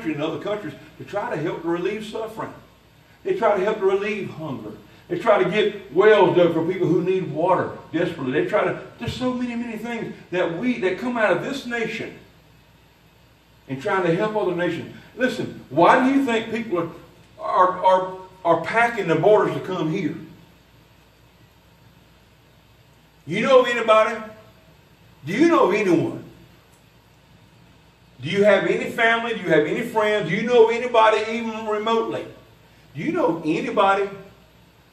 country and other countries to try to help to relieve suffering. They try to help to relieve hunger. They try to get wells dug for people who need water desperately. They try to, there's so many, many things that come out of this nation and trying to help other nations. Listen, why do you think people are packing the borders to come here? You know of anybody? Do you know of anyone? Do you have any family? Do you have any friends? Do you know of anybody even remotely? Do you know of anybody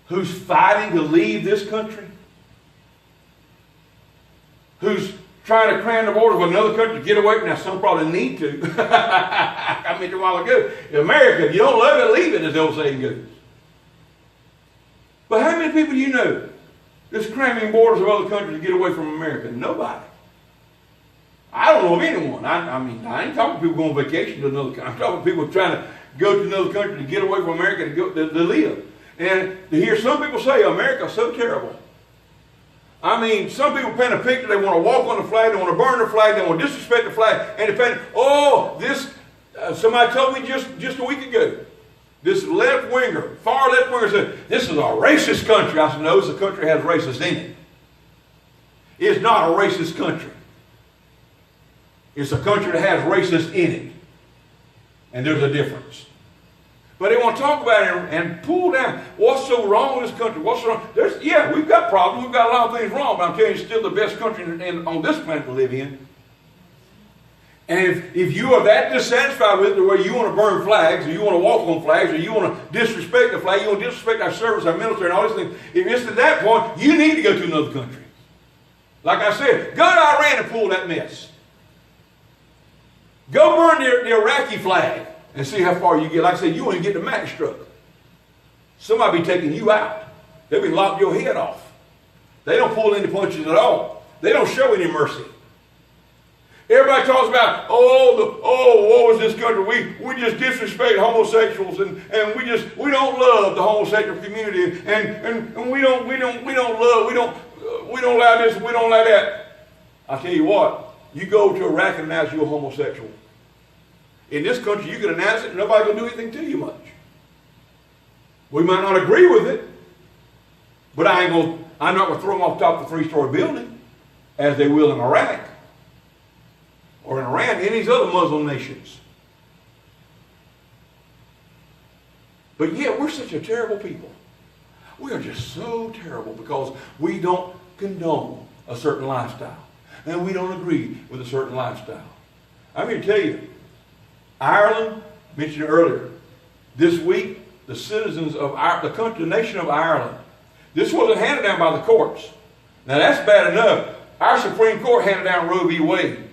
who's fighting to leave this country? Who's trying to cram the borders with another country to get away from? Now, some probably need to. I mentioned a while ago, in America, if you don't love it, leave it, as the old saying goes. But how many people do you know that's cramming borders of other countries to get away from America? Nobody. I don't know of anyone. I mean, I ain't talking people going on vacation to another country. I'm talking people trying to go to another country to get away from America to live. And to hear some people say America's so terrible. I mean, some people paint a picture, they want to walk on the flag, they want to burn the flag, they want to disrespect the flag, and they paint, somebody told me just a week ago, this left-winger, far left-winger said, this is a racist country. I said, no, it's a country that has racists in it. It's not a racist country. It's a country that has racists in it. And there's a difference. But they want to talk about it and pull down what's so wrong with this country. What's so wrong? We've got problems. We've got a lot of things wrong. But I'm telling you, it's still the best country on this planet to live in. And if you are that dissatisfied with it, where you want to burn flags, or you want to walk on flags, or you want to disrespect the flag, you want to disrespect our service, our military, and all these things, if it's to that point, you need to go to another country. Like I said, go to Iran and pull that mess. Go burn the Iraqi flag and see how far you get. Like I said, you want to get the Mack struck. Somebody be taking you out. They'll be locking your head off. They don't pull any punches at all. They don't show any mercy. Everybody talks about, woe is this country. We just disrespect homosexuals and we don't love the homosexual community and we don't allow this, we don't allow that. I tell you what, you go to Iraq and announce you're a homosexual. In this country, you can announce it and nobody's going to do anything to you much. We might not agree with it, but I'm not going to throw them off the top of the 3-story building, as they will in Iraq or in Iran, any of these other Muslim nations. But yet, we're such a terrible people. We are just so terrible because we don't condone a certain lifestyle. And we don't agree with a certain lifestyle. I'm here to tell you, Ireland, mentioned earlier, this week, the citizens of the nation of Ireland, this wasn't handed down by the courts. Now that's bad enough. Our Supreme Court handed down Roe v. Wade.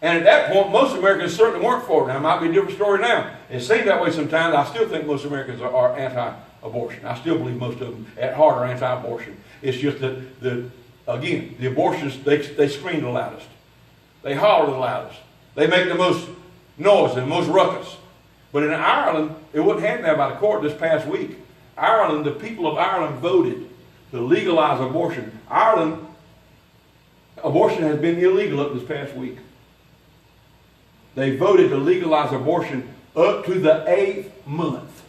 And at that point, most Americans certainly weren't for it. Now, it might be a different story now. It seems that way sometimes. I still think most Americans are anti-abortion. I still believe most of them at heart are anti-abortion. It's just that, the abortionists, they scream the loudest. They holler the loudest. They make the most noise and the most ruckus. But in Ireland, it wasn't handed down by the court this past week. Ireland, the people of Ireland voted to legalize abortion. Ireland, abortion has been illegal up this past week. They voted to legalize abortion up to the 8th month.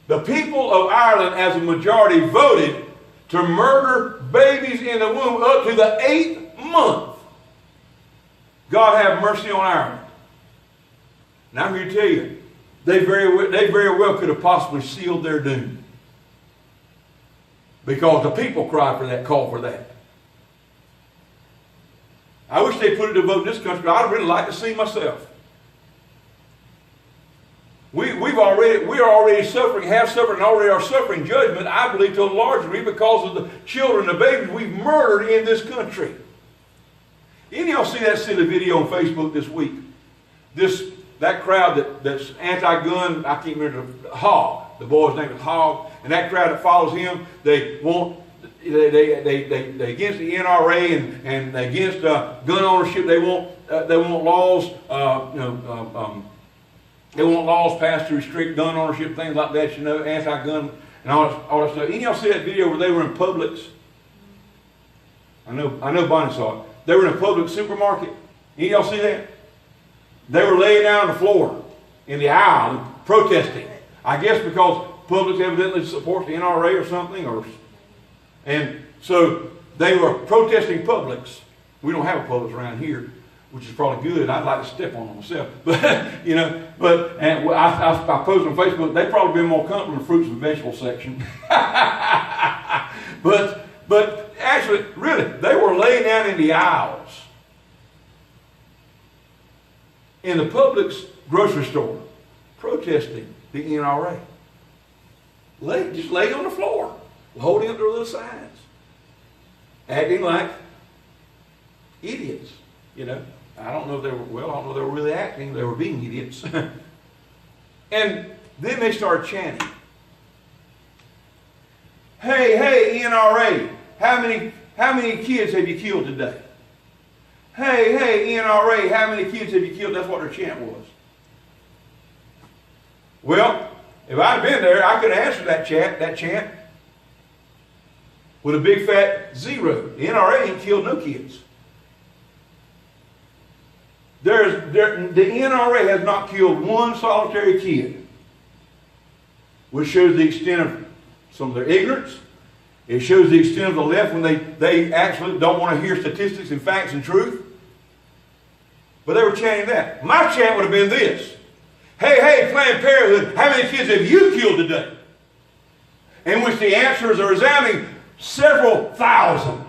The people of Ireland, as a majority, voted to murder babies in the womb up to the 8th month. God have mercy on Ireland. Now I'm here to tell you, they very well could have possibly sealed their doom. Because the people cried for that, called for that. I wish they put it to vote in this country. I'd really like to see myself. We are already suffering, have suffered, and already are suffering judgment, I believe, to a large degree because of the children, the babies we've murdered in this country. Any of y'all see that silly video on Facebook this week? That crowd that's anti-gun, I can't remember, Hogg. The boy's name is Hogg. And that crowd that follows him, they against the NRA and against gun ownership. They want laws. They want laws passed to restrict gun ownership, things like that. Anti-gun and all that stuff. Any of y'all see that video where they were in Publix? I know Bonnie saw it. They were in a Publix supermarket. Any of y'all see that? they were laying down on the floor in the aisle and protesting. I guess because Publix evidently supports the NRA or something, and so they were protesting Publix. We don't have a Publix around here, which is probably good. I'd like to step on them myself, but and I posted on Facebook. They'd probably been more comfortable in the fruits and vegetables section. but actually, really, they were laying down in the aisles in the Publix grocery store, protesting the NRA. Just lay on the floor, holding up their little signs, acting like idiots. I don't know if they were really acting. They were being idiots. And then they started chanting, "Hey, NRA, how many kids have you killed today? Hey, NRA, how many kids have you killed?" That's what their chant was. Well, if I'd been there, I could have answered that chant with a big fat zero. The NRA ain't killed no kids. The NRA has not killed one solitary kid, which shows the extent of some of their ignorance. It shows the extent of the left when they actually don't want to hear statistics and facts and truth. But they were chanting that. My chant would have been this: Hey, Planned Parenthood, how many kids have you killed today? In which the answer is a resounding several thousand.